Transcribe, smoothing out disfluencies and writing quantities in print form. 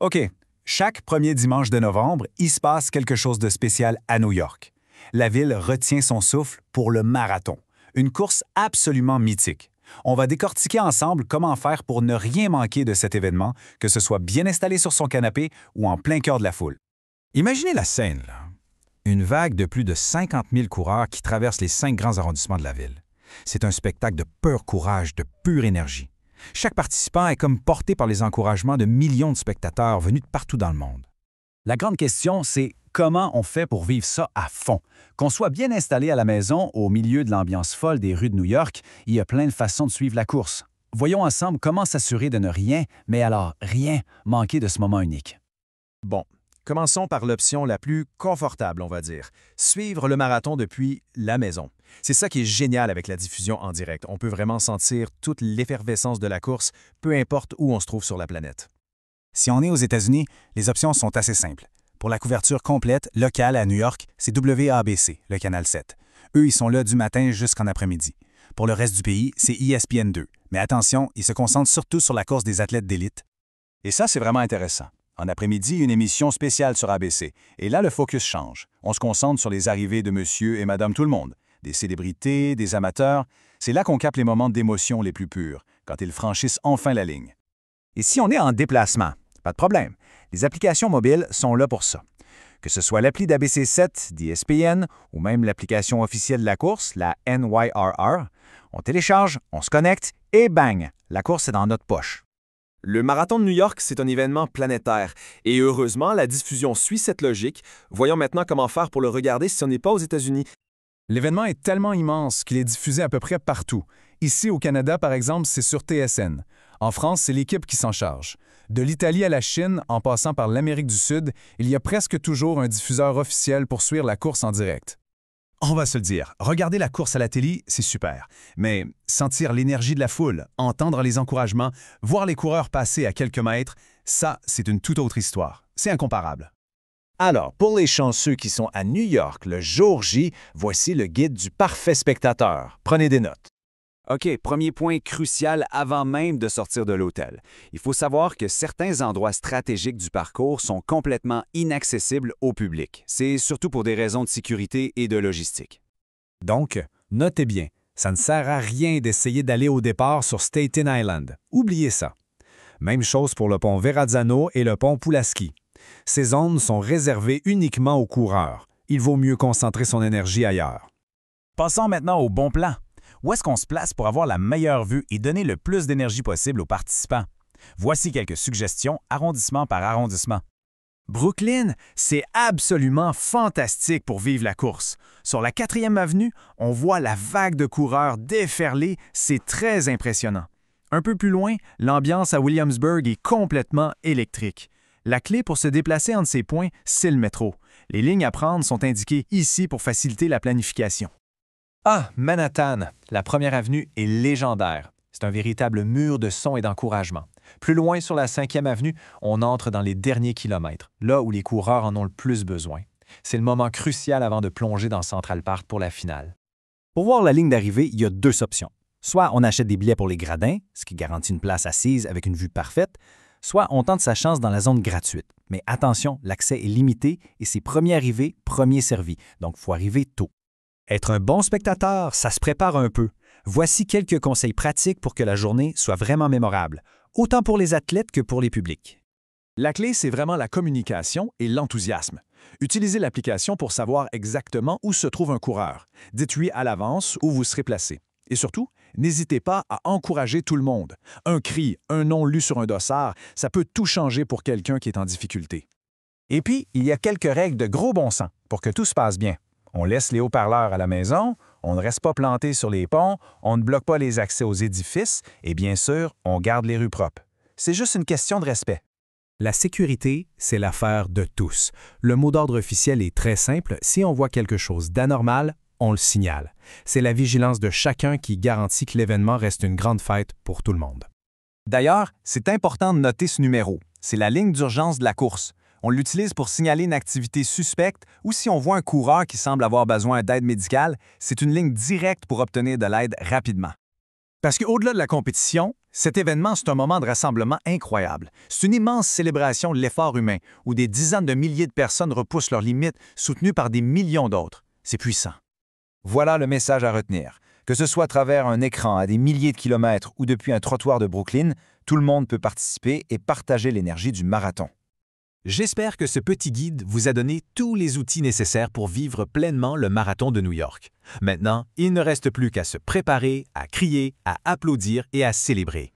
OK, chaque premier dimanche de novembre, il se passe quelque chose de spécial à New York. La ville retient son souffle pour le marathon, une course absolument mythique. On va décortiquer ensemble comment faire pour ne rien manquer de cet événement, que ce soit bien installé sur son canapé ou en plein cœur de la foule. Imaginez la scène, là. Une vague de plus de 50 000 coureurs qui traversent les 5 grands arrondissements de la ville. C'est un spectacle de pur courage, de pure énergie. Chaque participant est comme porté par les encouragements de millions de spectateurs venus de partout dans le monde. La grande question, c'est comment on fait pour vivre ça à fond? Qu'on soit bien installé à la maison, au milieu de l'ambiance folle des rues de New York, il y a plein de façons de suivre la course. Voyons ensemble comment s'assurer de ne rien, mais alors rien, manquer de ce moment unique. Bon, commençons par l'option la plus confortable, on va dire. Suivre le marathon depuis la maison. C'est ça qui est génial avec la diffusion en direct. On peut vraiment sentir toute l'effervescence de la course, peu importe où on se trouve sur la planète. Si on est aux États-Unis, les options sont assez simples. Pour la couverture complète, locale à New York, c'est WABC, le canal 7. Eux, ils sont là du matin jusqu'en après-midi. Pour le reste du pays, c'est ESPN2. Mais attention, ils se concentrent surtout sur la course des athlètes d'élite. Et ça, c'est vraiment intéressant. En après-midi, une émission spéciale sur ABC. Et là, le focus change. On se concentre sur les arrivées de monsieur et madame tout le monde. Des célébrités, des amateurs. C'est là qu'on capte les moments d'émotion les plus purs, quand ils franchissent enfin la ligne. Et si on est en déplacement, pas de problème. Les applications mobiles sont là pour ça. Que ce soit l'appli d'ABC7, d'ESPN ou même l'application officielle de la course, la NYRR, on télécharge, on se connecte et bang, la course est dans notre poche. Le marathon de New York, c'est un événement planétaire. Et heureusement, la diffusion suit cette logique. Voyons maintenant comment faire pour le regarder si on n'est pas aux États-Unis. L'événement est tellement immense qu'il est diffusé à peu près partout. Ici, au Canada, par exemple, c'est sur TSN. En France, c'est l'équipe qui s'en charge. De l'Italie à la Chine, en passant par l'Amérique du Sud, il y a presque toujours un diffuseur officiel pour suivre la course en direct. On va se le dire, regarder la course à la télé, c'est super. Mais sentir l'énergie de la foule, entendre les encouragements, voir les coureurs passer à quelques mètres, ça, c'est une toute autre histoire. C'est incomparable. Alors, pour les chanceux qui sont à New York le jour J, voici le guide du parfait spectateur. Prenez des notes. OK, premier point crucial avant même de sortir de l'hôtel. Il faut savoir que certains endroits stratégiques du parcours sont complètement inaccessibles au public. C'est surtout pour des raisons de sécurité et de logistique. Donc, notez bien, ça ne sert à rien d'essayer d'aller au départ sur Staten Island. Oubliez ça. Même chose pour le pont Verrazzano et le pont Pulaski. Ces zones sont réservées uniquement aux coureurs. Il vaut mieux concentrer son énergie ailleurs. Passons maintenant au bon plan. Où est-ce qu'on se place pour avoir la meilleure vue et donner le plus d'énergie possible aux participants? Voici quelques suggestions arrondissement par arrondissement. Brooklyn, c'est absolument fantastique pour vivre la course. Sur la 4e avenue, on voit la vague de coureurs déferler, c'est très impressionnant. Un peu plus loin, l'ambiance à Williamsburg est complètement électrique. La clé pour se déplacer entre ces points, c'est le métro. Les lignes à prendre sont indiquées ici pour faciliter la planification. Ah, Manhattan, la 1re avenue est légendaire. C'est un véritable mur de son et d'encouragement. Plus loin sur la 5e avenue, on entre dans les derniers kilomètres, là où les coureurs en ont le plus besoin. C'est le moment crucial avant de plonger dans Central Park pour la finale. Pour voir la ligne d'arrivée, il y a 2 options. Soit on achète des billets pour les gradins, ce qui garantit une place assise avec une vue parfaite, soit on tente sa chance dans la zone gratuite. Mais attention, l'accès est limité et c'est premier arrivé, premier servi, donc il faut arriver tôt. Être un bon spectateur, ça se prépare un peu. Voici quelques conseils pratiques pour que la journée soit vraiment mémorable, autant pour les athlètes que pour les publics. La clé, c'est vraiment la communication et l'enthousiasme. Utilisez l'application pour savoir exactement où se trouve un coureur. Dites-lui à l'avance où vous serez placé. Et surtout, n'hésitez pas à encourager tout le monde. Un cri, un nom lu sur un dossard, ça peut tout changer pour quelqu'un qui est en difficulté. Et puis, il y a quelques règles de gros bon sens pour que tout se passe bien. On laisse les haut-parleurs à la maison, on ne reste pas planté sur les ponts, on ne bloque pas les accès aux édifices et bien sûr, on garde les rues propres. C'est juste une question de respect. La sécurité, c'est l'affaire de tous. Le mot d'ordre officiel est très simple. Si on voit quelque chose d'anormal, on le signale. C'est la vigilance de chacun qui garantit que l'événement reste une grande fête pour tout le monde. D'ailleurs, c'est important de noter ce numéro. C'est la ligne d'urgence de la course. On l'utilise pour signaler une activité suspecte ou si on voit un coureur qui semble avoir besoin d'aide médicale, c'est une ligne directe pour obtenir de l'aide rapidement. Parce qu'au-delà de la compétition, Cet événement, c'est un moment de rassemblement incroyable. C'est une immense célébration de l'effort humain, où des dizaines de milliers de personnes repoussent leurs limites, soutenues par des millions d'autres. C'est puissant. Voilà le message à retenir. Que ce soit à travers un écran à des milliers de kilomètres ou depuis un trottoir de Brooklyn, tout le monde peut participer et partager l'énergie du marathon. J'espère que ce petit guide vous a donné tous les outils nécessaires pour vivre pleinement le marathon de New York. Maintenant, il ne reste plus qu'à se préparer, à crier, à applaudir et à célébrer.